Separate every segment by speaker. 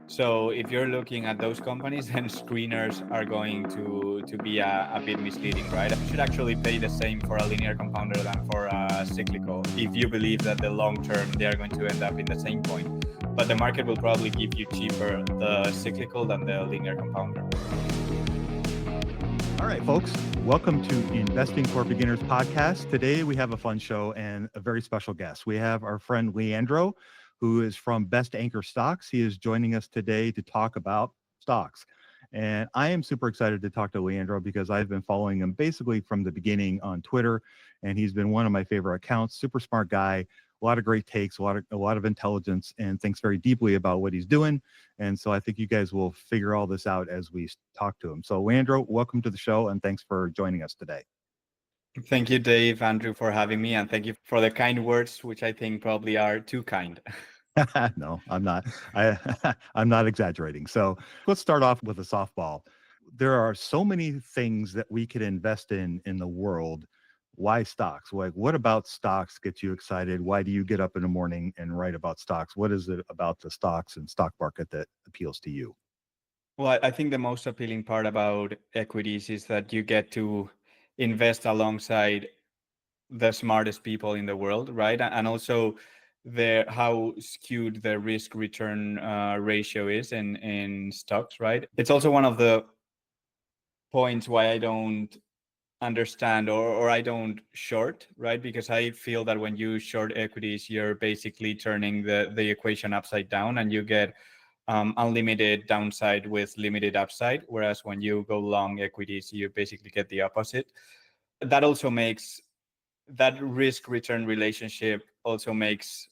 Speaker 1: So if you're looking at those companies, then screeners are going to be a bit misleading, right? You should actually pay the same for a linear compounder than for a cyclical if you believe that the long term they are going to end up in the same point. But the market will probably give you cheaper the cyclical than the linear compounder.
Speaker 2: All right, folks, welcome to Investing for Beginners podcast. Today we have a fun show and a very special guest. We have our friend Leandro, who is from Best Anchor Stocks. He is joining us today to talk about stocks. And I am super excited to talk to Leandro because I've been following him basically from the beginning on Twitter, and he's been one of my favorite accounts. Super smart guy, a lot of great takes, a lot of intelligence, and thinks very deeply about what he's doing. And so I think you guys will figure all this out as we talk to him. So Leandro, welcome to the show, and thanks for joining us today.
Speaker 1: Thank you, Dave, Andrew, for having me, and thank you for the kind words, which I think probably are too kind.
Speaker 2: No, I'm not. I'm not exaggerating. So let's start off with a softball. There are so many things that we could invest in the world. Why stocks? Like, what about stocks gets you excited? Why do you get up in the morning and write about stocks? What is it about the stocks and stock market that appeals to you?
Speaker 1: Well, I think the most appealing part about equities is that you get to invest alongside the smartest people in the world, right? And also how skewed the risk return ratio is in stocks, right? It's also one of the points why I don't understand or I don't short, right? Because I feel that when you short equities, you're basically turning the equation upside down and you get unlimited downside with limited upside. Whereas when you go long equities, you basically get the opposite. That also makes that risk return relationship also makes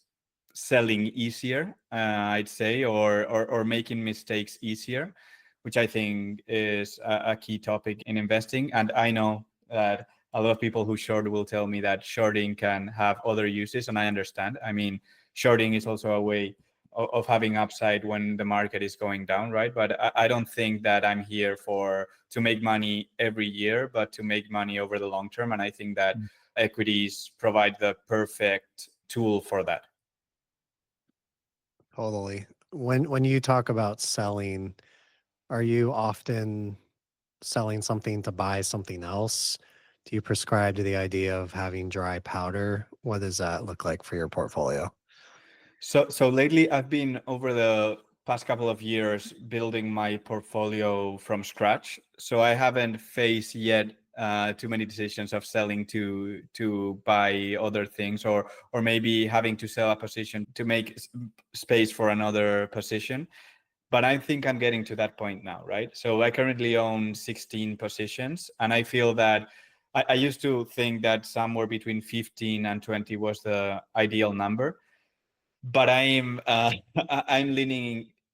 Speaker 1: selling easier, I'd say, or making mistakes easier, which I think is a key topic in investing. And I know that a lot of people who short will tell me that shorting can have other uses, and I understand. I mean, shorting is also a way of having upside when the market is going down, right? But I don't think that I'm here to make money every year, but to make money over the long term. And I think that equities provide the perfect tool for that.
Speaker 3: Totally. When you talk about selling, are you often selling something to buy something else? Do you prescribe to the idea of having dry powder? What does that look like for your portfolio?
Speaker 1: So lately, I've been over the past couple of years building my portfolio from scratch. So I haven't faced yet too many decisions of selling to buy other things, or maybe having to sell a position to make space for another position. But I think I'm getting to that point now, right? So I currently own 16 positions, and I feel that I used to think that somewhere between 15 and 20 was the ideal number, but I'm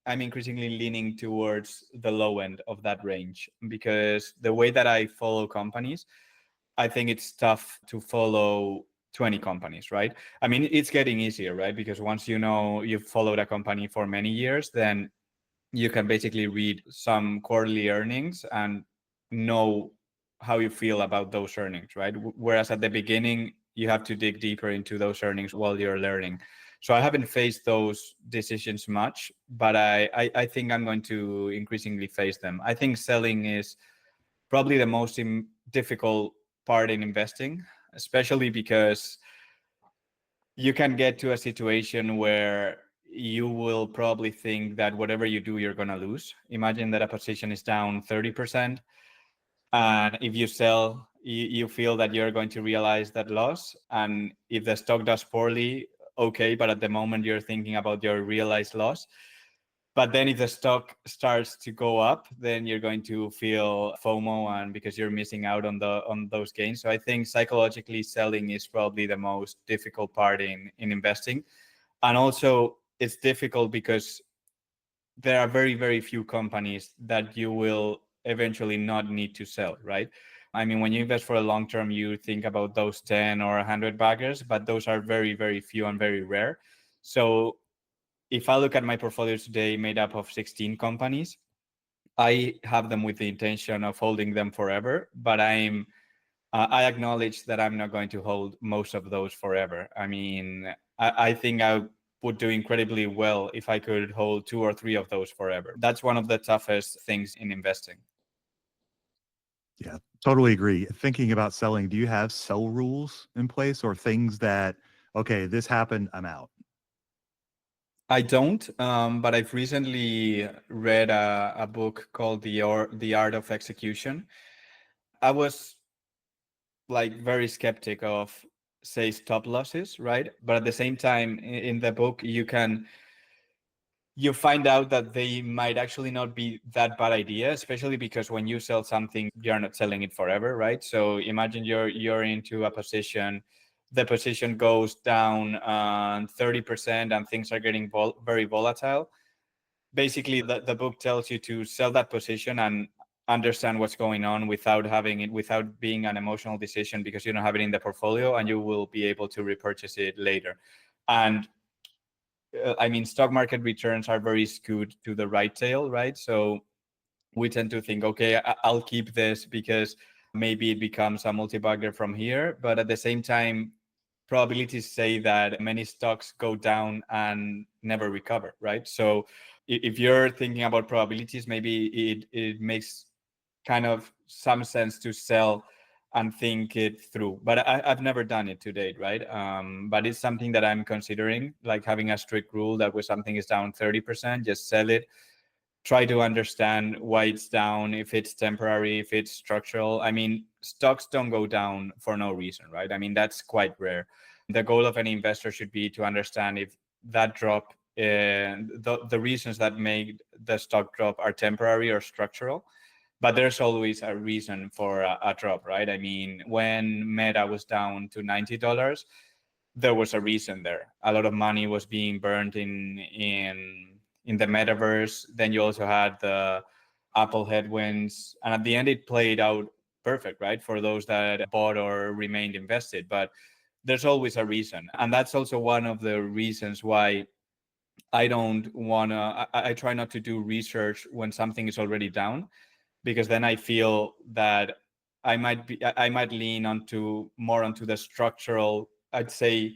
Speaker 1: I'm increasingly leaning towards the low end of that range, because the way that I follow companies, I think it's tough to follow 20 companies, right? I mean, it's getting easier, right? Because once you know you've followed a company for many years, then you can basically read some quarterly earnings and know how you feel about those earnings, right? Whereas at the beginning, you have to dig deeper into those earnings while you're learning. So I haven't faced those decisions much, but I think I'm going to increasingly face them. I think selling is probably the most difficult part in investing, especially because you can get to a situation where you will probably think that whatever you do, you're going to lose. Imagine that a position is down 30%. And if you sell, you feel that you're going to realize that loss. And if the stock does poorly, okay. But at the moment, you're thinking about your realized loss. But then if the stock starts to go up, then you're going to feel FOMO, and because you're missing out on those gains. So I think psychologically selling is probably the most difficult part in investing. And also it's difficult because there are very, very few companies that you will eventually not need to sell, right? I mean, when you invest for a long term, you think about those 10 or 100 baggers, but those are very, very few and very rare. So if I look at my portfolio today, made up of 16 companies, I have them with the intention of holding them forever, but I acknowledge that I'm not going to hold most of those forever. I mean, I think would do incredibly well if I could hold 2 or 3 of those forever. That's one of the toughest things in investing.
Speaker 2: Yeah, totally agree. Thinking about selling, do you have sell rules in place or things that, okay, this happened, I'm out?
Speaker 1: I don't, but I've recently read a book called The Art of Execution. I was like very skeptic of, say, stop losses, right? But at the same time, in the book, you find out that they might actually not be that bad idea, especially because when you sell something, you're not selling it forever, right? So imagine you're into a position, the position goes down 30% and things are getting very volatile. Basically, the book tells you to sell that position and understand what's going on without being an emotional decision, because you don't have it in the portfolio, and you will be able to repurchase it later. And I mean, stock market returns are very skewed to the right tail, right? So we tend to think, okay, I'll keep this because maybe it becomes a multi-bagger from here. But at the same time, probabilities say that many stocks go down and never recover, right? So if you're thinking about probabilities, maybe it makes kind of some sense to sell and think it through. But I've never done it to date, right? But it's something that I'm considering, like having a strict rule that when something is down 30%, just sell it. Try to understand why it's down, if it's temporary, if it's structural. I mean, stocks don't go down for no reason, right? I mean, that's quite rare. The goal of any investor should be to understand if that drop, the reasons that make the stock drop are temporary or structural. But there's always a reason for a drop, right? I mean, when Meta was down to $90, there was a reason there. A lot of money was being burned in the metaverse. Then you also had the Apple headwinds, and at the end, it played out perfect, right, for those that bought or remained invested. But there's always a reason, and that's also one of the reasons why I don't want to. I try not to do research when something is already down, because then I feel that I might lean onto more onto the structural. I'd say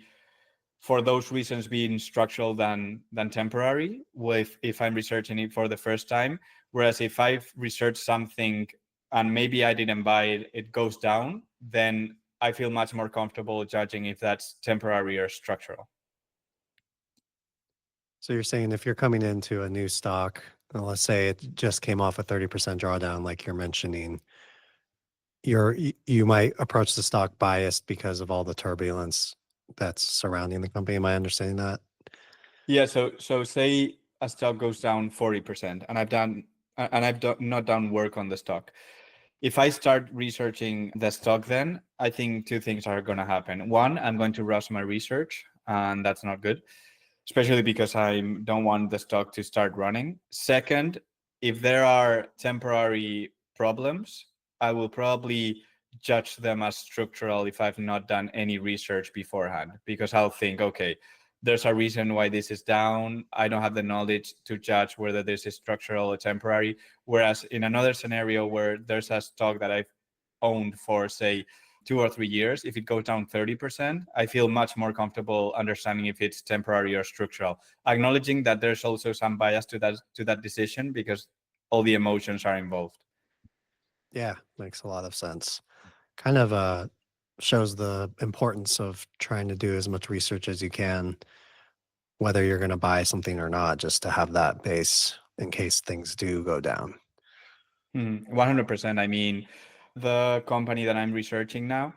Speaker 1: for those reasons being structural than temporary, with if I'm researching it for the first time. Whereas if I've researched something and maybe I didn't buy it, it goes down, then I feel much more comfortable judging if that's temporary or structural.
Speaker 3: So you're saying if you're coming into a new stock, let's say it just came off a 30% drawdown, like you're mentioning, you might approach the stock biased because of all the turbulence that's surrounding the company. Am I understanding that?
Speaker 1: Yeah. So say a stock goes down 40%, and not done work on the stock. If I start researching the stock, then I think two things are going to happen. One, I'm going to rush my research, and that's not good, especially because I don't want the stock to start running. Second, if there are temporary problems, I will probably judge them as structural if I've not done any research beforehand, because I'll think, okay, there's a reason why this is down. I don't have the knowledge to judge whether this is structural or temporary. Whereas in another scenario where there's a stock that I've owned for, say, 2 or 3 years, if it goes down 30%, I feel much more comfortable understanding if it's temporary or structural, acknowledging that there's also some bias to that decision because all the emotions are involved.
Speaker 3: Yeah, makes a lot of sense. Kind of shows the importance of trying to do as much research as you can, whether you're going to buy something or not, just to have that base in case things do go down.
Speaker 1: 100%. I mean, the company that I'm researching now,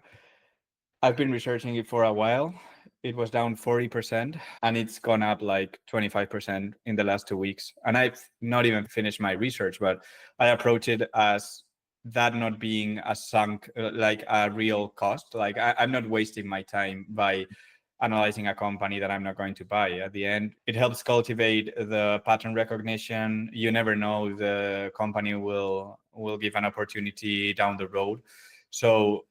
Speaker 1: I've been researching it for a while. It was down 40% and it's gone up like 25% in the last 2 weeks. And I've not even finished my research, but I approach it as that not being a sunk, like a real cost. Like I'm not wasting my time by analyzing a company that I'm not going to buy. At the end, it helps cultivate the pattern recognition. You never know, the company will give an opportunity down the road. So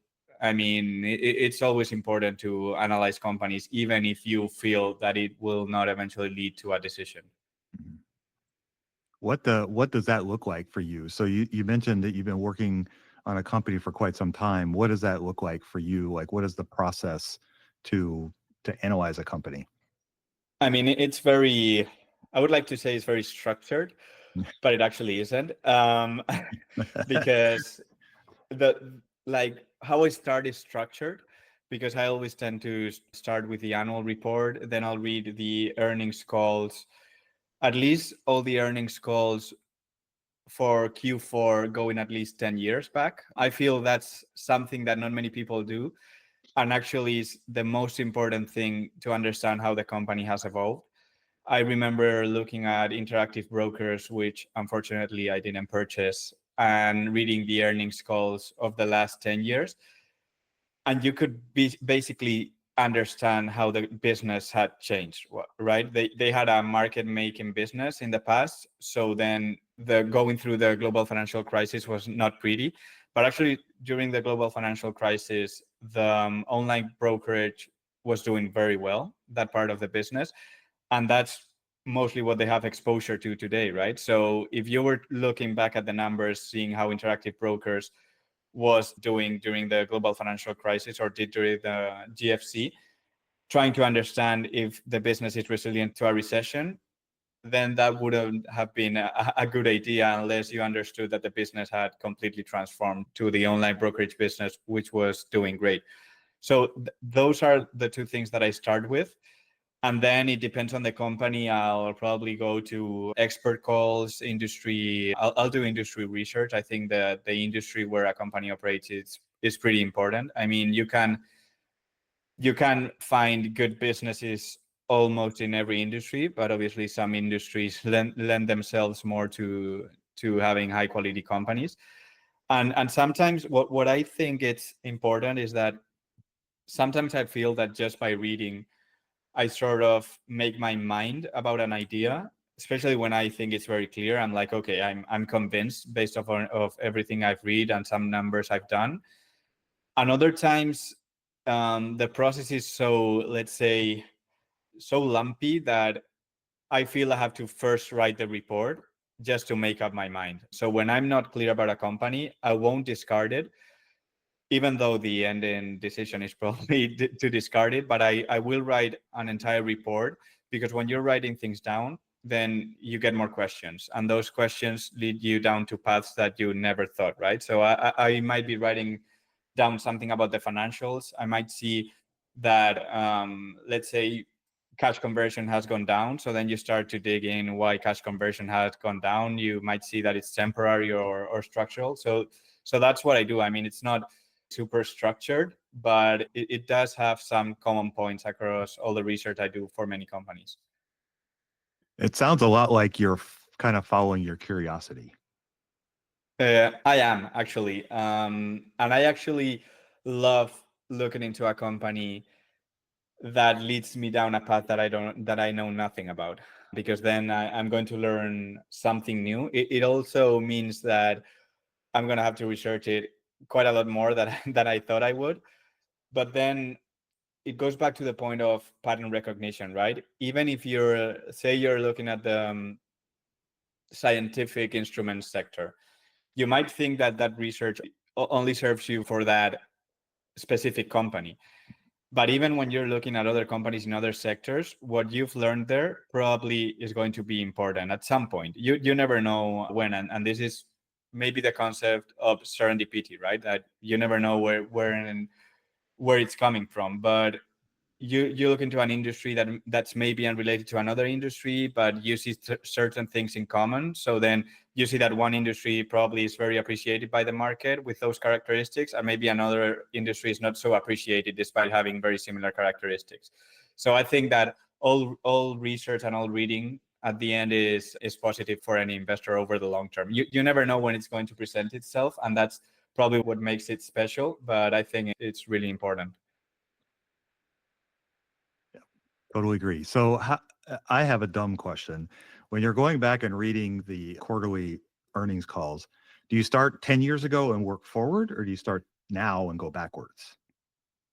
Speaker 1: I mean, it's always important to analyze companies, even if you feel that it will not eventually lead to a decision.
Speaker 2: What does that look like for you? So you mentioned that you've been working on a company for quite some time. What does that look like for you? Like, what is the process to analyze a company?
Speaker 1: I mean, it's very, I would like to say it's very structured, but it actually isn't. Because the like how I start is structured, because I always tend to start with the annual report, then I'll read the earnings calls, at least all the earnings calls for Q4 going at least 10 years back. I feel that's something that not many people do, and actually is the most important thing to understand how the company has evolved. I remember looking at Interactive Brokers, which unfortunately I didn't purchase, and reading the earnings calls of the last 10 years. And you could basically understand how the business had changed, right? They had a market making business in the past. So then the going through the global financial crisis was not pretty. But actually, during the global financial crisis, the online brokerage was doing very well, that part of the business. And that's mostly what they have exposure to today, right? So if you were looking back at the numbers, seeing how Interactive Brokers was doing during the global financial crisis or did during the GFC, trying to understand if the business is resilient to a recession, then that wouldn't have been a good idea unless you understood that the business had completely transformed to the online brokerage business, which was doing great. So those are the two things that I start with. And then it depends on the company. I'll probably go to expert calls, industry. I'll do industry research. I think that the industry where a company operates is pretty important. I mean, you can find good businesses almost in every industry, but obviously some industries lend themselves more to having high quality companies. And sometimes what I think it's important is that sometimes I feel that just by reading, I sort of make my mind about an idea, especially when I think it's very clear. I'm like, okay, I'm convinced based off of everything I've read and some numbers I've done. And other times, the process is so, let's say, so lumpy that I feel I have to first write the report just to make up my mind. So when I'm not clear about a company, I won't discard it, even though the ending decision is probably to discard it. But I will write an entire report, because when you're writing things down, then you get more questions, and those questions lead you down to paths that you never thought, right? So I might be writing down something about the financials. I might see that, let's say, cash conversion has gone down. So then you start to dig in why cash conversion has gone down. You might see that it's temporary or structural. So that's what I do. I mean, it's not super structured, but it does have some common points across all the research I do for many companies.
Speaker 2: It sounds a lot like you're kind of following your curiosity.
Speaker 1: I am actually, and I actually love looking into a company that leads me down a path that I know nothing about, because then I'm going to learn something new. It also means that I'm going to have to research it quite a lot more than I thought I would. But then it goes back to the point of pattern recognition, right? Even if you're looking at the scientific instrument sector, you might think that that research only serves you for that specific company. But even when you're looking at other companies in other sectors, what you've learned there probably is going to be important at some point. You never know when, and this is maybe the concept of serendipity, right? That you never know where it's coming from. But you look into an industry that's maybe unrelated to another industry, but you see certain things in common. So then you see that one industry probably is very appreciated by the market with those characteristics, and maybe another industry is not so appreciated despite having very similar characteristics. So I think that all research and all reading at the end is positive for any investor over the long term. You never know when it's going to present itself, and that's probably what makes it special. But I think it's really important.
Speaker 2: Totally agree. So I have a dumb question. When you're going back and reading the quarterly earnings calls, do you start 10 years ago and work forward, or do you start now and go backwards?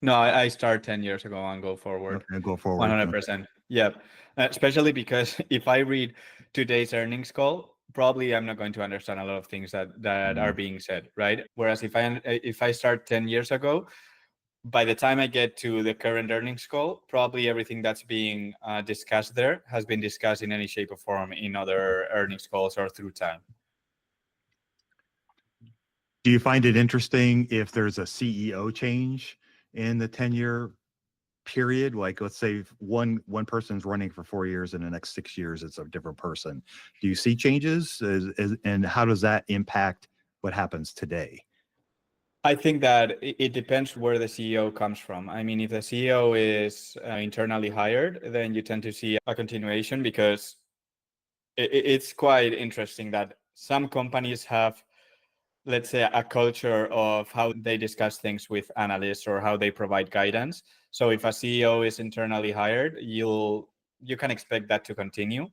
Speaker 1: No, I start 10 years ago and go forward.
Speaker 2: Okay, go forward.
Speaker 1: 100%. Yeah. Especially because if I read today's earnings call, probably I'm not going to understand a lot of things that are being said, right? Whereas if I start 10 years ago, by the time I get to the current earnings call, probably everything that's being discussed there has been discussed in any shape or form in other earnings calls or through time.
Speaker 2: Do you find it interesting if there's a CEO change in the 10-year period? Like, let's say one person's running for 4 years and the next 6 years it's a different person. Do you see changes, and how does that impact what happens today?
Speaker 1: I think that it depends where the CEO comes from. I mean, if the CEO is internally hired, then you tend to see a continuation, because it's quite interesting that some companies have, let's say, a culture of how they discuss things with analysts or how they provide guidance. So if a CEO is internally hired, you can expect that to continue.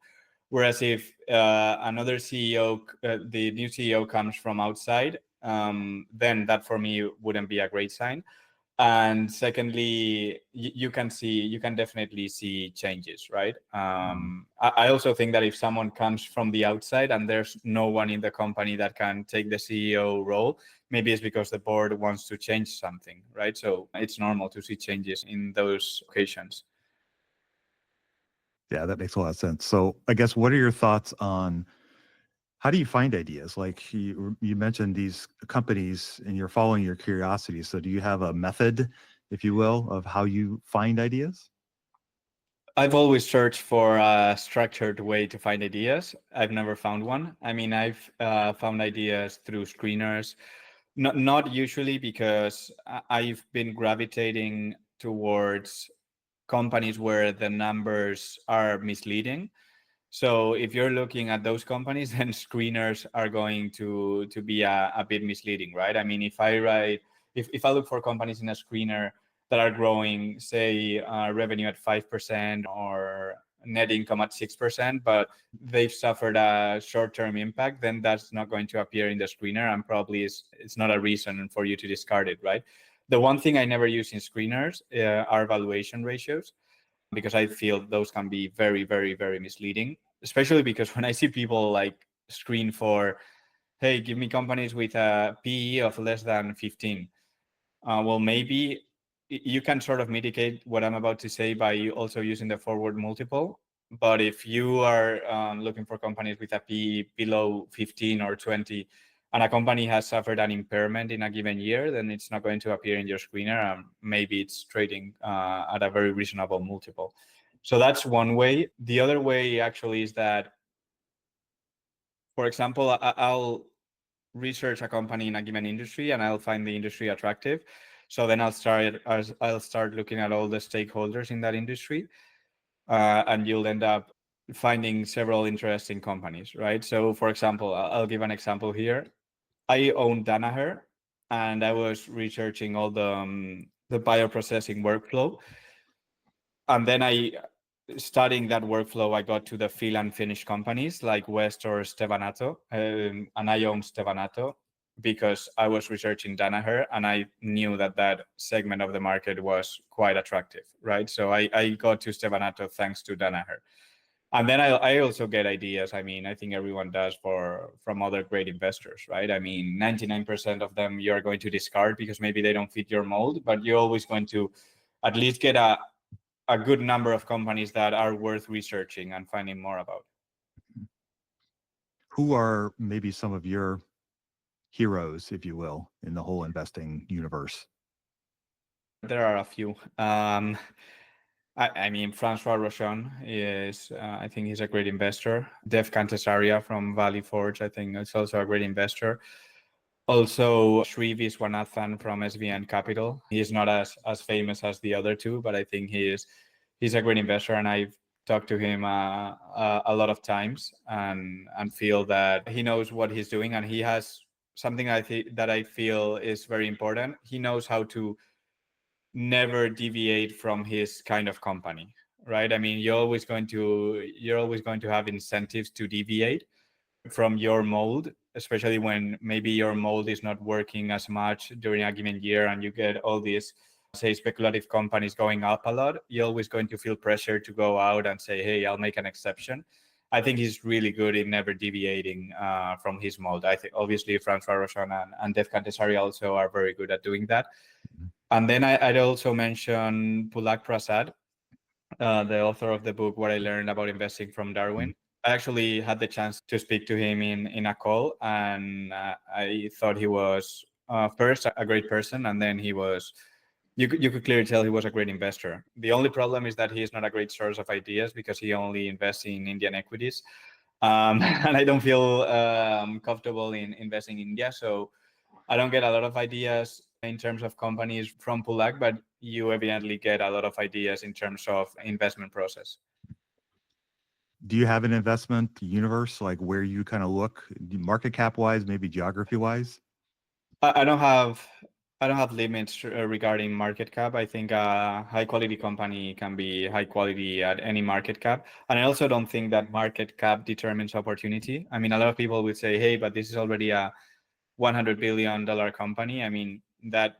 Speaker 1: Whereas if another CEO, the new CEO comes from outside, then that for me wouldn't be a great sign. And secondly, you can definitely see changes, right? I also think that if someone comes from the outside and there's no one in the company that can take the CEO role, maybe it's because the board wants to change something, right? So it's normal to see changes in those occasions.
Speaker 2: Yeah, that makes a lot of sense. So I guess, what are your thoughts on how do you find ideas? Like, you mentioned these companies and you're following your curiosity. So do you have a method, if you will, of how you find ideas?
Speaker 1: I've always searched for a structured way to find ideas. I've never found one. I mean, I've found ideas through screeners, not usually, because I've been gravitating towards companies where the numbers are misleading. So if you're looking at those companies, then screeners are going to be a bit misleading, right? I mean, if I look for companies in a screener that are growing, say, revenue at 5% or net income at 6%, but they've suffered a short-term impact, then that's not going to appear in the screener, and probably it's not a reason for you to discard it, right? The one thing I never use in screeners are valuation ratios, because I feel those can be very, very, very misleading, especially because when I see people like screen for, hey, give me companies with a PE of less than 15. Well, maybe you can sort of mitigate what I'm about to say by also using the forward multiple. But if you are looking for companies with a PE below 15 or 20, and a company has suffered an impairment in a given year, then it's not going to appear in your screener. Maybe it's trading at a very reasonable multiple. So that's one way. The other way actually is that, for example, I'll research a company in a given industry and I'll find the industry attractive. So then I'll start looking at all the stakeholders in that industry, and you'll end up finding several interesting companies, right? So, for example, I'll give an example here. I own Danaher, and I was researching all the bioprocessing workflow, and then studying that workflow, I got to the fill and finish companies like West or Stevanato, and I own Stevanato because I was researching Danaher and I knew that segment of the market was quite attractive, right? So I got to Stevanato thanks to Danaher. And then I also get ideas. I mean, I think everyone does from other great investors, right? I mean, 99% of them you're going to discard because maybe they don't fit your mold, but you're always going to at least get a good number of companies that are worth researching and finding more about.
Speaker 2: Who are maybe some of your heroes, if you will, in the whole investing universe?
Speaker 1: There are a few. I mean, Francois Rochon is, I think he's a great investor. Dev Kantesaria from Valley Forge, I think is also a great investor. Also, Sri Viswanathan from SVN Capital. He's not as famous as the other two, but I think he's a great investor, and I've talked to him a lot of times and feel that he knows what he's doing, and he has something that I feel is very important. He knows how to never deviate from his kind of company, right? I mean, you're always going to have incentives to deviate from your mold, especially when maybe your mold is not working as much during a given year and you get all these, say, speculative companies going up a lot. You're always going to feel pressure to go out and say, hey, I'll make an exception. I think he's really good in never deviating from his mold. I think obviously Francois Rochon and Dev Kantesaria also are very good at doing that. And then I'd also mention Pulak Prasad, the author of the book What I Learned About Investing from Darwin. I actually had the chance to speak to him in a call, and I thought he was first a great person, and then you could clearly tell he was a great investor. The only problem is that he is not a great source of ideas because he only invests in Indian equities, and I don't feel comfortable in investing in India, so I don't get a lot of ideas in terms of companies from Pulak, but you evidently get a lot of ideas in terms of investment process.
Speaker 2: Do you have an investment universe, like where you kind of look market cap wise, maybe geography wise?
Speaker 1: I don't have limits regarding market cap. I think a high quality company can be high quality at any market cap. And I also don't think that market cap determines opportunity. I mean, a lot of people would say, hey, but this is already a $100 billion company. I mean, that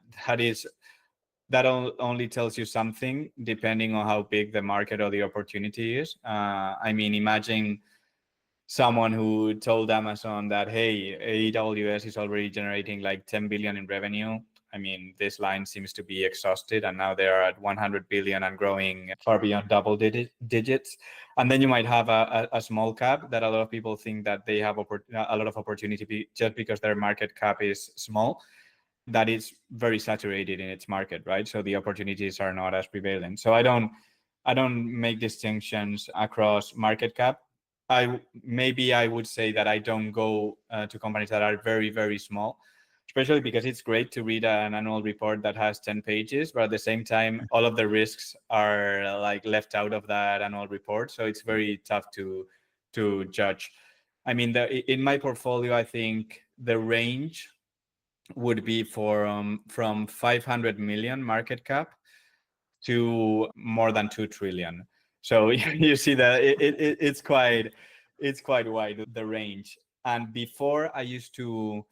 Speaker 1: only tells you something depending on how big the market or the opportunity is. I mean, imagine someone who told Amazon that, hey, AWS is already generating like 10 billion in revenue. I mean, this line seems to be exhausted, and now they are at 100 billion and growing far beyond double digits. And then you might have a small cap that a lot of people think that they have a lot of opportunity just because their market cap is small. That is very saturated in its market, right? So the opportunities are not as prevalent. So I don't make distinctions across market cap. I would say that I don't go to companies that are very, very small, especially because it's great to read an annual report that has 10 pages, but at the same time, all of the risks are like left out of that annual report. So it's very tough to judge. I mean, in my portfolio, I think the range would be from 500 million market cap to more than 2 trillion. So you see that it's quite wide, the range. And before, I used to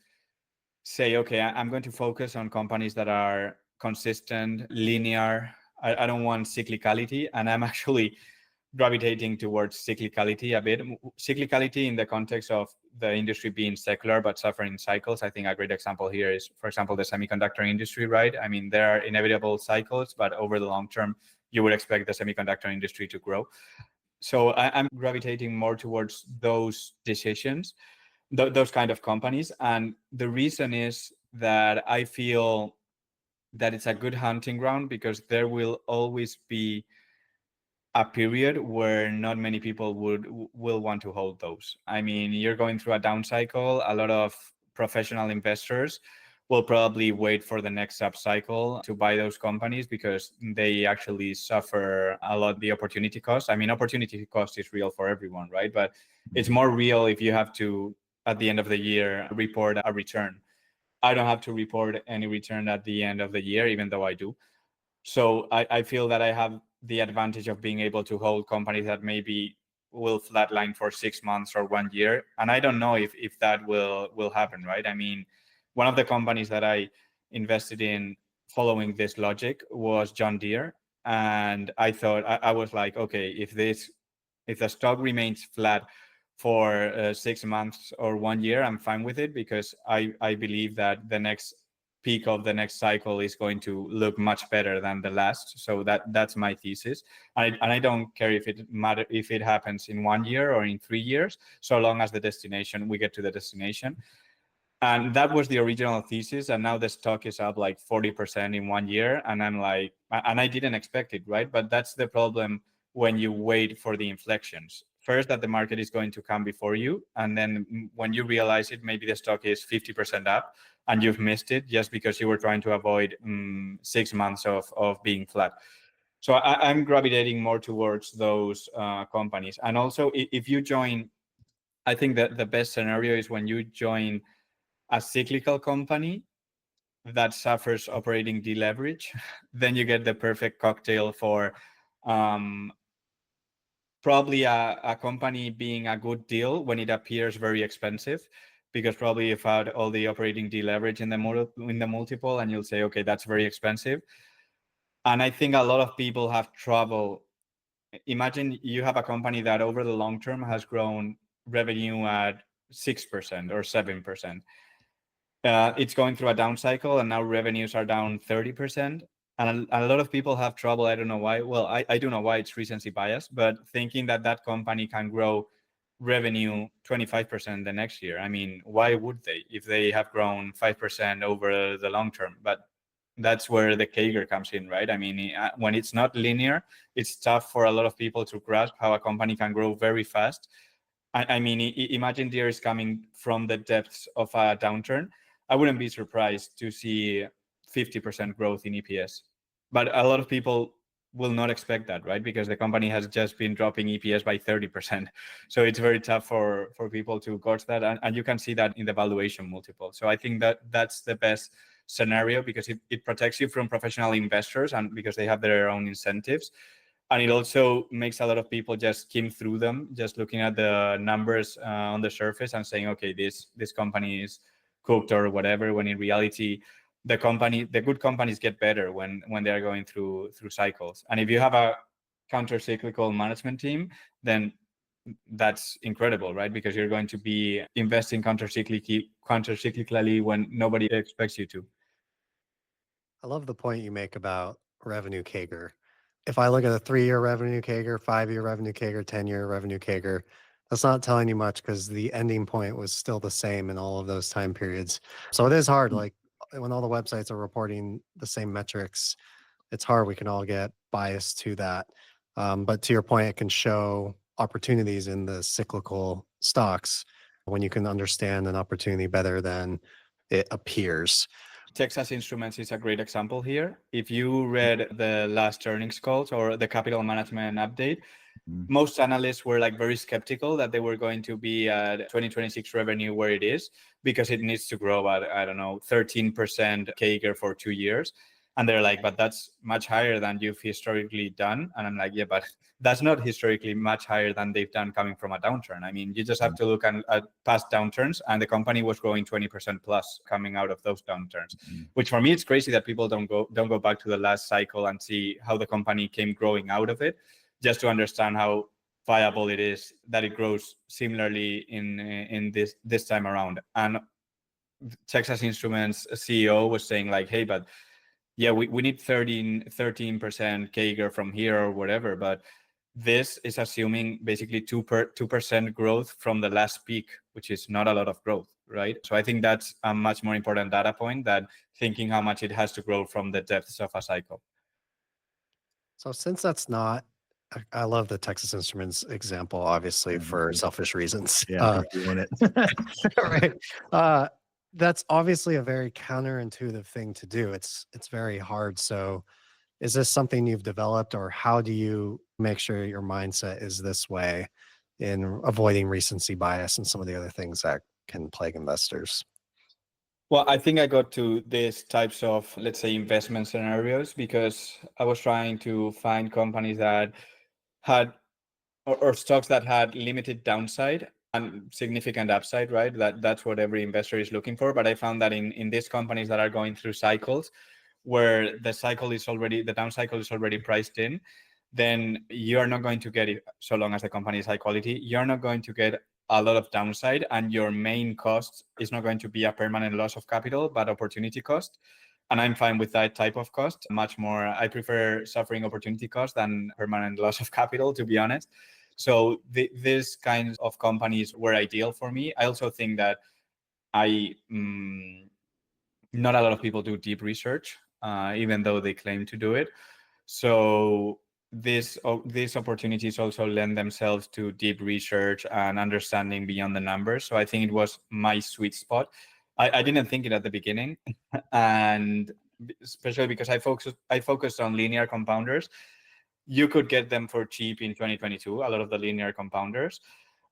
Speaker 1: say, okay, I'm going to focus on companies that are consistent, linear. I don't want cyclicality, and I'm actually gravitating towards cyclicality a bit. Cyclicality in the context of the industry being secular but suffering cycles. I think a great example here is, for example, the semiconductor industry, right? I mean, there are inevitable cycles, but over the long term, you would expect the semiconductor industry to grow. So I'm gravitating more towards those decisions, those kind of companies. And the reason is that I feel that it's a good hunting ground because there will always be a period where not many people will want to hold those. I mean, you're going through a down cycle. A lot of professional investors will probably wait for the next up cycle to buy those companies because they actually suffer a lot the opportunity cost. I mean, opportunity cost is real for everyone, right? But it's more real if you have to, at the end of the year, report a return. I don't have to report any return at the end of the year, even though I do. So I feel that I have the advantage of being able to hold companies that maybe will flatline for 6 months or 1 year. And I don't know if that will happen, right? I mean, one of the companies that I invested in following this logic was John Deere. And I thought, I was like, okay, if the stock remains flat for 6 months or 1 year, I'm fine with it because I believe that the next peak of the next cycle is going to look much better than the last. So that's my thesis. And I don't care if it happens in 1 year or in 3 years, so long as we get to the destination. And that was the original thesis. And now the stock is up like 40% in 1 year. And I'm like, and I didn't expect it, right? But that's the problem when you wait for the inflections. First, that the market is going to come before you. And then when you realize it, maybe the stock is 50% up and you've missed it just because you were trying to avoid 6 months of being flat. So I'm gravitating more towards those companies. And also, if you join, I think that the best scenario is when you join a cyclical company that suffers operating deleverage, then you get the perfect cocktail for probably a company being a good deal when it appears very expensive, because probably you've had all the operating deleverage in the multiple, and you'll say, okay, that's very expensive. And I think a lot of people have trouble. Imagine you have a company that over the long term has grown revenue at 6% or 7%. It's going through a down cycle, and now revenues are down 30%. And a lot of people have trouble. I don't know why. Well, I do know why. It's recency bias, but thinking that that company can grow revenue 25% the next year. I mean, why would they if they have grown 5% over the long term? But that's where the CAGR comes in, right? I mean, when it's not linear, it's tough for a lot of people to grasp how a company can grow very fast. I mean, imagine Deere is coming from the depths of a downturn. I wouldn't be surprised to see 50% growth in EPS. But a lot of people will not expect that, right? Because the company has just been dropping EPS by 30%. So it's very tough for people to gauge that. And you can see that in the valuation multiple. So I think that that's the best scenario because it protects you from professional investors and because they have their own incentives. And it also makes a lot of people just skim through them, just looking at the numbers on the surface and saying, okay, this company is cooked or whatever, when in reality, the good companies get better when they are going through cycles. And if you have a counter-cyclical management team, then that's incredible, right? Because you're going to be investing counter-cyclically when nobody expects you to.
Speaker 3: I love the point you make about revenue CAGR. If I look at a 3-year revenue CAGR, 5-year revenue CAGR, 10-year revenue CAGR, that's not telling you much because the ending point was still the same in all of those time periods. So it is hard. Like when all the websites are reporting the same metrics, it's hard. We can all get biased to that. But to your point, it can show opportunities in the cyclical stocks when you can understand an opportunity better than it appears.
Speaker 1: Texas Instruments is a great example here. If you read the last earnings calls or the capital management update, most analysts were like very skeptical that they were going to be at 2026 revenue where it is because it needs to grow at, I don't know, 13% CAGR for 2 years. And they're like, but that's much higher than you've historically done. And I'm like, yeah, but that's not historically much higher than they've done coming from a downturn. I mean, you just have to look at past downturns, and the company was growing 20% plus coming out of those downturns, which for me, it's crazy that people don't go back to the last cycle and see how the company came growing out of it, just to understand how viable it is that it grows similarly in this time around. And Texas Instruments CEO was saying like, hey, but yeah, we need 13% CAGR from here or whatever, but this is assuming basically 2% growth from the last peak, which is not a lot of growth, right? So I think that's a much more important data point than thinking how much it has to grow from the depths of a cycle.
Speaker 3: So since that's not, I love the Texas Instruments example, obviously for selfish reasons.
Speaker 2: Yeah, you want it.
Speaker 3: Right. That's obviously a very counterintuitive thing to do. It's very hard. So is this something you've developed, or how do you make sure your mindset is this way in avoiding recency bias and some of the other things that can plague investors?
Speaker 1: Well, I think I got to these types of, let's say, investment scenarios because I was trying to find companies that had or stocks that had limited downside and significant upside, right? That's what every investor is looking for. But I found that in these companies that are going through cycles where the down cycle is already priced in, then you're not going to get it so long as the company is high quality. You're not going to get a lot of downside, and your main cost is not going to be a permanent loss of capital, but opportunity cost. And I'm fine with that type of cost. Much more, I prefer suffering opportunity cost than permanent loss of capital, to be honest. So these kinds of companies were ideal for me. I also think that not a lot of people do deep research, even though they claim to do it. So these opportunities also lend themselves to deep research and understanding beyond the numbers. So I think it was my sweet spot. I didn't think it at the beginning, and especially because I focused on linear compounders. You could get them for cheap in 2022, a lot of the linear compounders,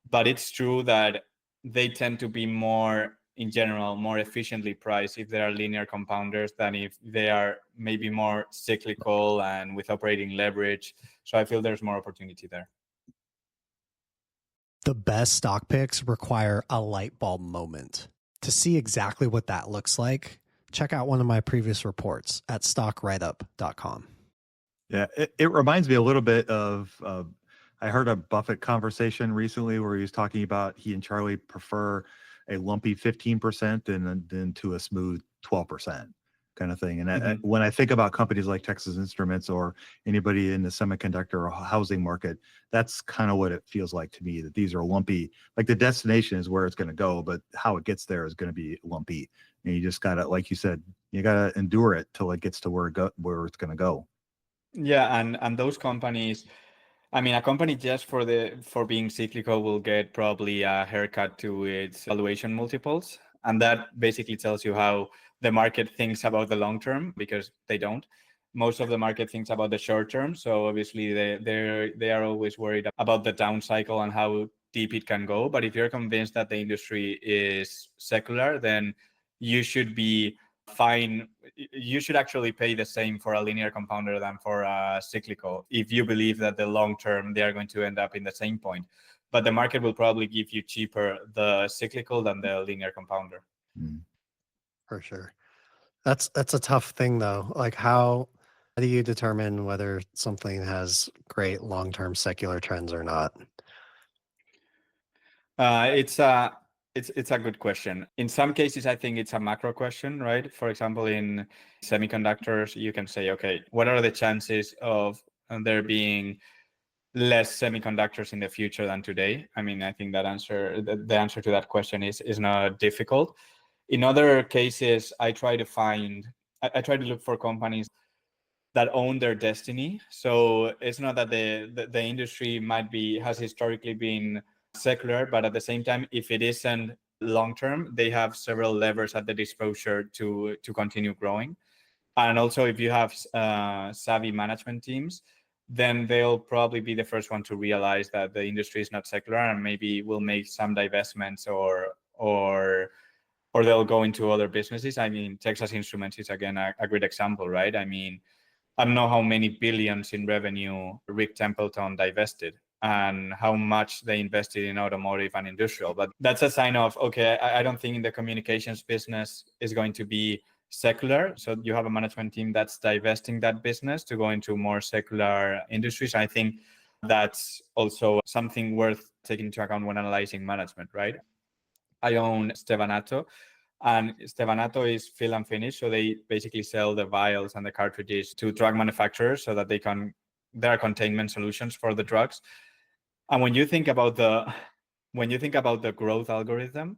Speaker 1: but it's true that they tend to be more, in general, more efficiently priced if they are linear compounders than if they are maybe more cyclical and with operating leverage. So I feel there's more opportunity there.
Speaker 3: The best stock picks require a light bulb moment. To see exactly what that looks like, check out one of my previous reports at stockwriteup.com.
Speaker 2: Yeah, it reminds me a little bit of, I heard a Buffett conversation recently where he was talking about he and Charlie prefer a lumpy 15% and then to a smooth 12% kind of thing. And when I think about companies like Texas Instruments or anybody in the semiconductor or housing market, that's kind of what it feels like to me, that these are lumpy. Like the destination is where it's going to go, but how it gets there is going to be lumpy. And you just got to, like you said, you got to endure it till it gets to where it's going to go.
Speaker 1: Yeah, and those companies, I mean, a company just for being cyclical will get probably a haircut to its valuation multiples, and that basically tells you how the market thinks about the long term, because they don't. Most of the market thinks about the short term, so obviously they are always worried about the down cycle and how deep it can go. But if you're convinced that the industry is secular, then you should be fine. You should actually pay the same for a linear compounder than for a cyclical, if you believe that the long term they are going to end up in the same point. But the market will probably give you cheaper the cyclical than the linear compounder.
Speaker 3: For sure. That's a tough thing though. Like how do you determine whether something has great long-term secular trends or not?
Speaker 1: It's a good question. In some cases, I think it's a macro question, right? For example, in semiconductors, you can say, okay, what are the chances of there being less semiconductors in the future than today? I mean, I think that the answer to that question is not difficult. In other cases, I try to look for companies that own their destiny. So it's not that the industry has historically been secular, but at the same time, if it isn't long term, they have several levers at their disposal to continue growing. And also, if you have savvy management teams, then they'll probably be the first one to realize that the industry is not secular, and maybe will make some divestments or they'll go into other businesses. I mean, Texas Instruments is again a great example, right? I mean, I don't know how many billions in revenue Rick Templeton divested and how much they invested in automotive and industrial. But that's a sign of, okay, I don't think the communications business is going to be secular. So you have a management team that's divesting that business to go into more secular industries. I think that's also something worth taking into account when analyzing management, right? I own Stevanato, and Stevanato is fill and finish. So they basically sell the vials and the cartridges to drug manufacturers so that there are containment solutions for the drugs. And when you think about the growth algorithm,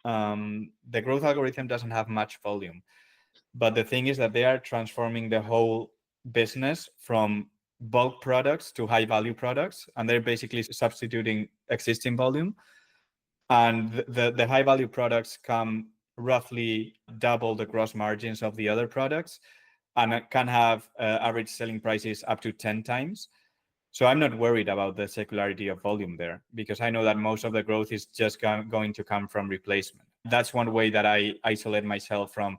Speaker 1: the growth algorithm doesn't have much volume. But the thing is that they are transforming the whole business from bulk products to high value products, and they're basically substituting existing volume. And the high value products come roughly double the gross margins of the other products, and it can have average selling prices up to 10 times. So I'm not worried about the secularity of volume there, because I know that most of the growth is just going to come from replacement. That's one way that I isolate myself from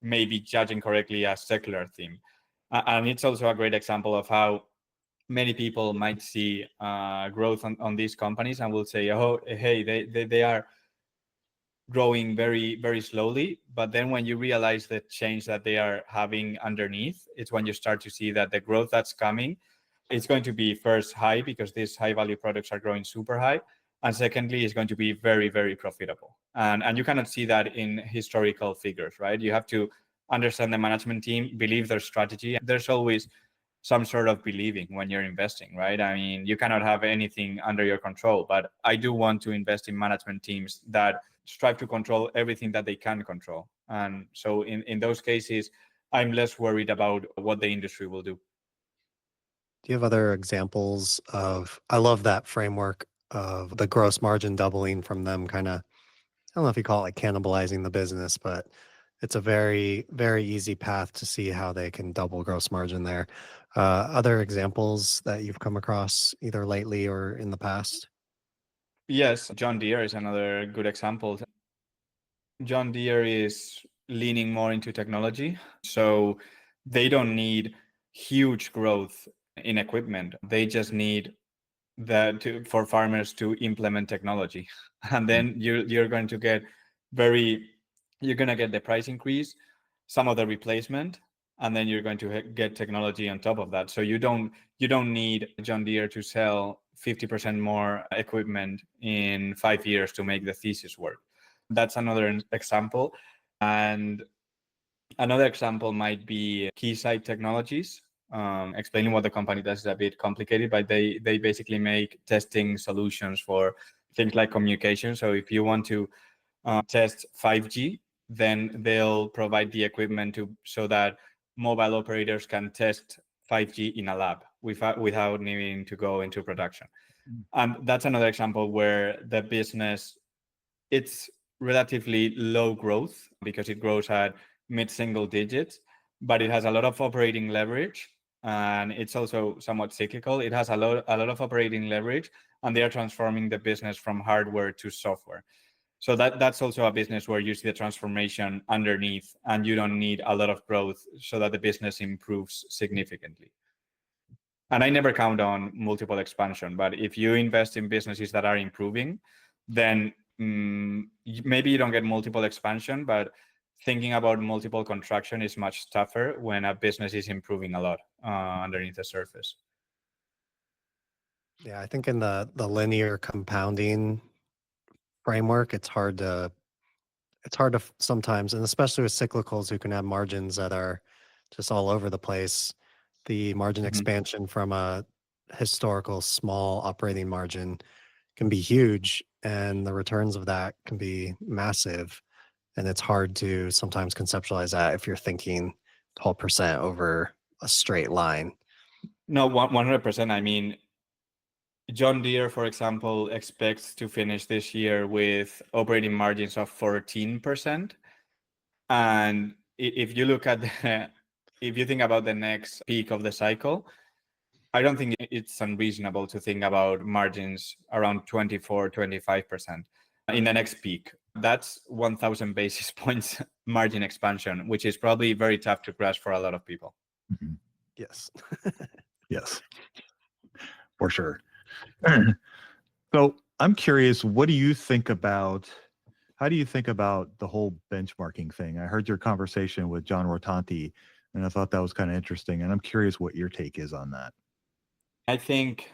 Speaker 1: maybe judging correctly a secular theme. And it's also a great example of how many people might see growth on these companies and will say, oh, hey, they are growing very, very slowly. But then when you realize the change that they are having underneath, it's when you start to see that the growth that's coming, it's going to be first high, because these high value products are growing super high. And secondly, it's going to be very, very profitable. And you cannot see that in historical figures, right? You have to understand the management team, believe their strategy. There's always some sort of believing when you're investing, right? I mean, you cannot have anything under your control, but I do want to invest in management teams that strive to control everything that they can control. And so in those cases, I'm less worried about what the industry will do.
Speaker 3: Do you have other examples I love that framework of the gross margin doubling from them kind of, I don't know if you call it like cannibalizing the business, but it's a very, very easy path to see how they can double gross margin there. Other examples that you've come across either lately or in the past?
Speaker 1: Yes, John Deere is another good example. John Deere is leaning more into technology. So they don't need huge growth in equipment. They just need for farmers to implement technology. And then you're going to get the price increase, some of the replacement, and then you're going to get technology on top of that. So you don't need John Deere to sell 50% more equipment in 5 years to make the thesis work. That's another example. And another example might be Keysight Technologies. Explaining what the company does is a bit complicated, but they basically make testing solutions for things like communication. So if you want to test 5G, then they'll provide the equipment so that mobile operators can test 5G in a lab without needing to go into production. And that's another example where the business, it's relatively low growth because it grows at mid-single digits, but it has a lot of operating leverage, and it's also somewhat cyclical. It has a lot of operating leverage, and they are transforming the business from hardware to software. So that's also a business where you see the transformation underneath, and you don't need a lot of growth so that the business improves significantly. And I never count on multiple expansion, but if you invest in businesses that are improving, then maybe you don't get multiple expansion, but thinking about multiple contraction is much tougher when a business is improving a lot underneath the surface.
Speaker 3: Yeah, I think in the linear compounding framework, it's hard to sometimes, and especially with cyclicals who can have margins that are just all over the place. The margin expansion from a historical small operating margin can be huge, and the returns of that can be massive. And it's hard to sometimes conceptualize that if you're thinking 12% over a straight line.
Speaker 1: No, 100%. I mean, John Deere, for example, expects to finish this year with operating margins of 14%. And if you look at if you think about the next peak of the cycle, I don't think it's unreasonable to think about margins around 24, 25% in the next peak. That's 1,000 basis points margin expansion, which is probably very tough to grasp for a lot of people.
Speaker 2: Mhm.
Speaker 3: Yes.
Speaker 2: Yes, for sure. So I'm curious, how do you think about the whole benchmarking thing? I heard your conversation with John Rotanti, and I thought that was kind of interesting. And I'm curious what your take is on that.
Speaker 1: I think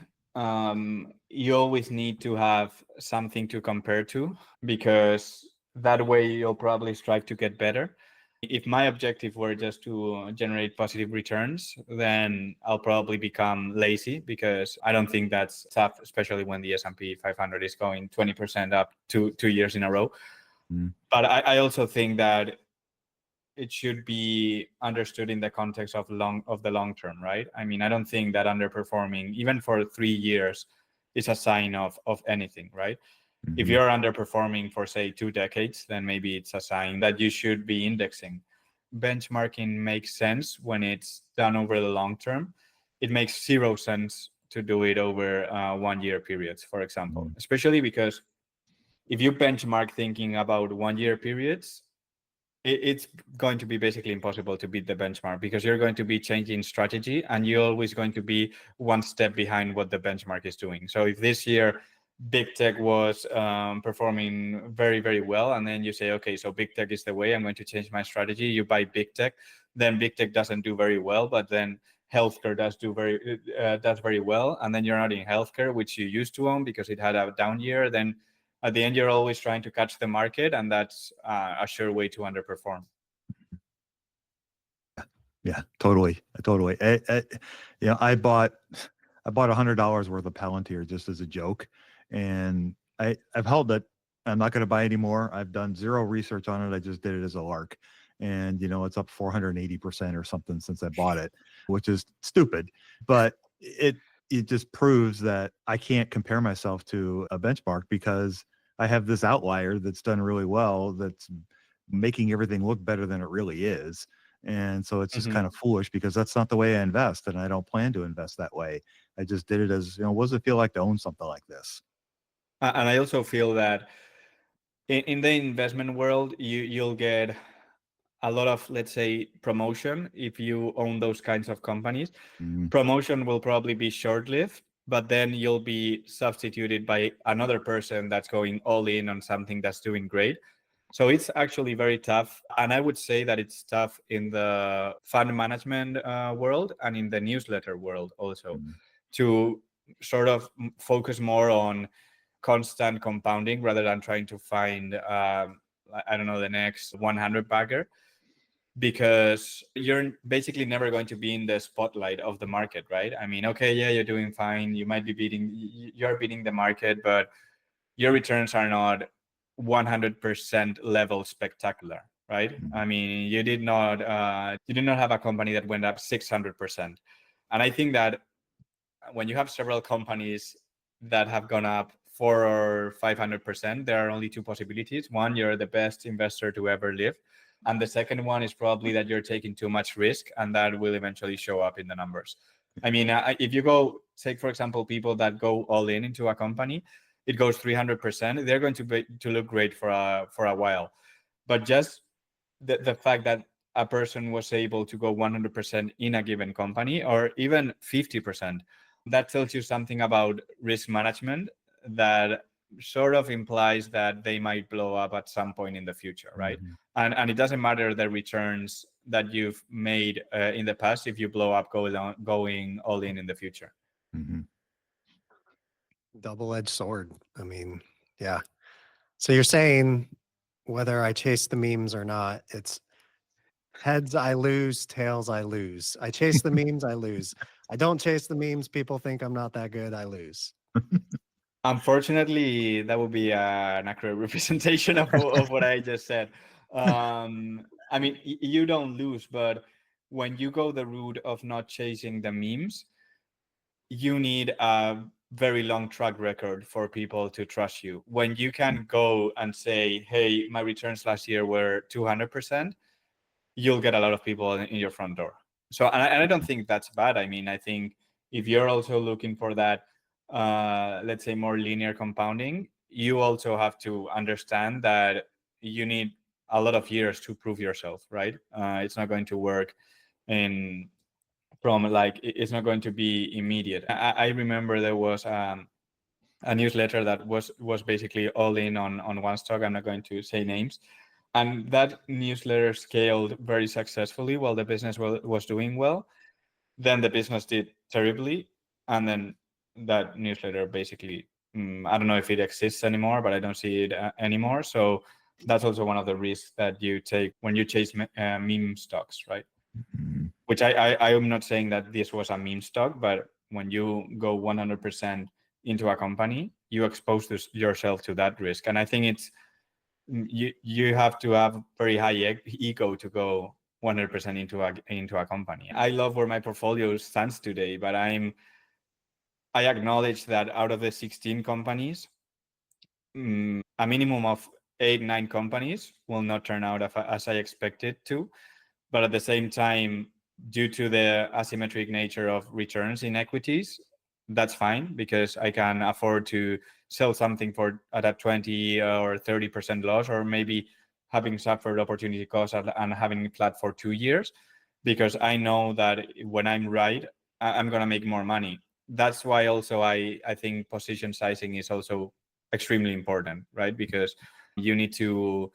Speaker 1: you always need to have something to compare to, because that way you'll probably strive to get better. If my objective were just to generate positive returns, then I'll probably become lazy, because I don't think that's tough, especially when the S&P 500 is going 20% up 2 years in a row. But I also think that it should be understood in the context of the long term, right? I mean, I don't think that underperforming, even for 3 years, is a sign of anything, right? If you're underperforming for, say, 2 decades, then maybe it's a sign that you should be indexing. Benchmarking makes sense when it's done over the long term. It makes zero sense to do it over 1-year periods, for example, especially because if you benchmark thinking about 1-year periods, it's going to be basically impossible to beat the benchmark, because you're going to be changing strategy and you're always going to be one step behind what the benchmark is doing. So if this year big tech was performing very, very well, and then you say, okay, so big tech is the way, I'm going to change my strategy. You buy big tech, then big tech doesn't do very well, but then healthcare does very well, and then you're not in healthcare, which you used to own because it had a down year. Then at the end, you're always trying to catch the market, and that's a sure way to underperform.
Speaker 2: Yeah, totally. I bought $100 worth of Palantir just as a joke, and I've held it. I'm not going to buy anymore. I've done zero research on it. I just did it as a lark, and it's up 480% or something since I bought it, which is stupid, but it just proves that I can't compare myself to a benchmark, because I have this outlier that's done really well, that's making everything look better than it really is. And so it's just kind of foolish, because that's not the way I invest, and I don't plan to invest that way. I just did it as, what does it feel like to own something like this?
Speaker 1: And I also feel that in the investment world, you'll get a lot of, let's say, promotion if you own those kinds of companies. Promotion will probably be short-lived, but then you'll be substituted by another person that's going all in on something that's doing great. So it's actually very tough. And I would say that it's tough in the fund management world and in the newsletter world also, to sort of focus more on constant compounding rather than trying to find I don't know, the next 100 bagger, because you're basically never going to be in the spotlight of the market, right? I mean, okay, yeah, you're doing fine. You might be you're beating the market, but your returns are not 100% level spectacular, right? I mean, you did not have a company that went up 600%. And I think that when you have several companies that have gone up 400 or 500%, there are only two possibilities. One, you're the best investor to ever live. And the second one is probably that you're taking too much risk, and that will eventually show up in the numbers. I mean, if you go take, for example, people that go all in into a company, it goes 300%. They're going to look great for a while, but just the fact that a person was able to go 100% in a given company, or even 50%, that tells you something about risk management that sort of implies that they might blow up at some point in the future, right? And it doesn't matter the returns that you've made in the past if you blow up going all in the future.
Speaker 3: Double-edged sword. I mean, yeah. So you're saying whether I chase the memes or not, it's heads I lose, tails I lose. I chase the memes, I lose. I don't chase the memes, people think I'm not that good, I lose.
Speaker 1: Unfortunately, that would be an accurate representation of what I just said. I mean, you don't lose, but when you go the route of not chasing the memes, you need a very long track record for people to trust you. When you can go and say, hey, my returns last year were 200%, you'll get a lot of people in your front door. So, and I don't think that's bad. I mean, I think if you're also looking for that, let's say, more linear compounding, you also have to understand that you need a lot of years to prove yourself, right? It's not going to work it's not going to be immediate. I remember there was a newsletter that was basically all in on one stock. I'm not going to say names. And that newsletter scaled very successfully while the business was doing well. Then the business did terribly. And then that newsletter basically, I don't know if it exists anymore, but I don't see it anymore. So that's also one of the risks that you take when you chase meme stocks, right? Which I am not saying that this was a meme stock, but when you go 100% into a company, you expose yourself to that risk. And I think it's, you have to have very high ego to go 100% into a company. I love where my portfolio stands today, but I acknowledge that out of the 16 companies, a minimum of 8-9 companies will not turn out as I expected to. But at the same time, due to the asymmetric nature of returns in equities, that's fine, because I can afford to sell something at a 20 or 30% loss, or maybe having suffered opportunity cost and having it flat for 2 years, because I know that when I'm right, I'm going to make more money. That's why also I think position sizing is also extremely important, right? Because you need to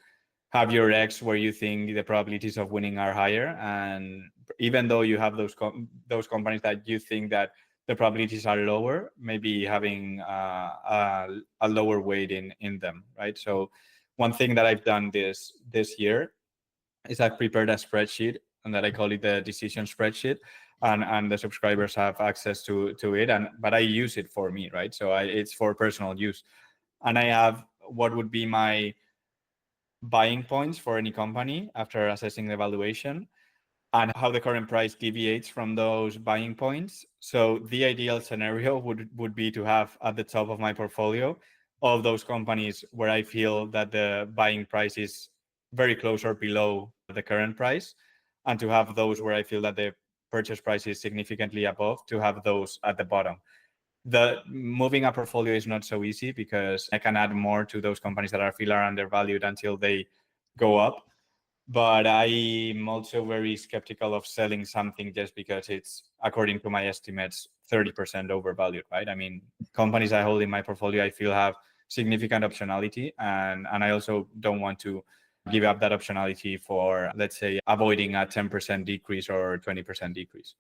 Speaker 1: have your X where you think the probabilities of winning are higher, and even though you have those companies that you think that the probabilities are lower, maybe having a lower weight in them, right? So one thing that I've done this year is I've prepared a spreadsheet, and that I call it the decision spreadsheet, and the subscribers have access to it, but I use it for me, right? So it's for personal use, and I have what would be my buying points for any company after assessing the valuation, and how the current price deviates from those buying points. So the ideal scenario would be to have at the top of my portfolio all of those companies where I feel that the buying price is very close or below the current price, and to have those where I feel that the purchase price is significantly above, to have those at the bottom. The moving a portfolio is not so easy, because I can add more to those companies that I feel are undervalued until they go up. But I'm also very skeptical of selling something just because it's, according to my estimates, 30% overvalued, right? I mean, companies I hold in my portfolio, I feel have significant optionality, and I also don't want to give up that optionality for, let's say, avoiding a 10% decrease or 20% decrease.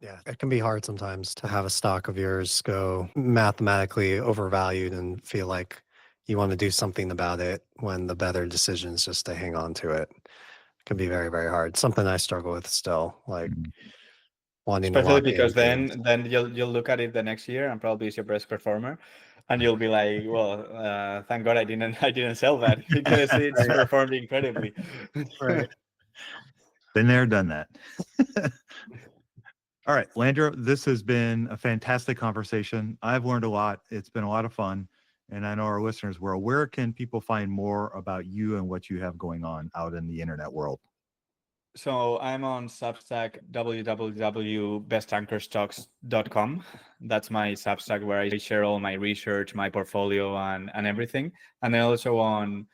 Speaker 3: Yeah, it can be hard sometimes to have a stock of yours go mathematically overvalued and feel like you want to do something about it when the better decision is just to hang on to it. It can be very, very hard. Something I struggle with still, like wanting to
Speaker 1: Especially
Speaker 3: lock
Speaker 1: because
Speaker 3: in things.
Speaker 1: then you'll look at it the next year and probably it's your best performer, and you'll be like, well, thank God I didn't sell that because it's
Speaker 3: Right.
Speaker 1: performed incredibly.
Speaker 3: Right.
Speaker 2: Been there, done that. All right, Leandro, this has been a fantastic conversation. I've learned a lot. It's been a lot of fun. And I know our listeners will. Where can people find more about you and what you have going on out in the internet world?
Speaker 1: So I'm on Substack, www.bestanchorstocks.com. That's my Substack where I share all my research, my portfolio, and everything. And then also on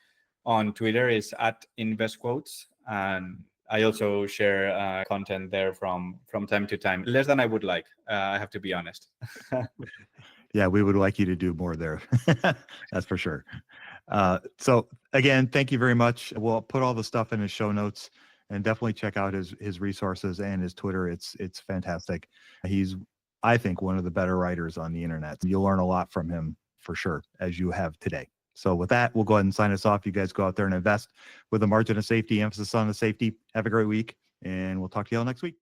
Speaker 1: Twitter is at InvestQuotes, and I also share content there from time to time. Less than I would like, I have to be honest.
Speaker 2: Yeah, we would like you to do more there. That's for sure. So again, thank you very much. We'll put all the stuff in his show notes, and definitely check out his resources and his Twitter. It's fantastic. He's, I think, one of the better writers on the internet. You'll learn a lot from him for sure, as you have today. So with that, we'll go ahead and sign us off. You guys go out there and invest with a margin of safety, emphasis on the safety. Have a great week, and we'll talk to you all next week.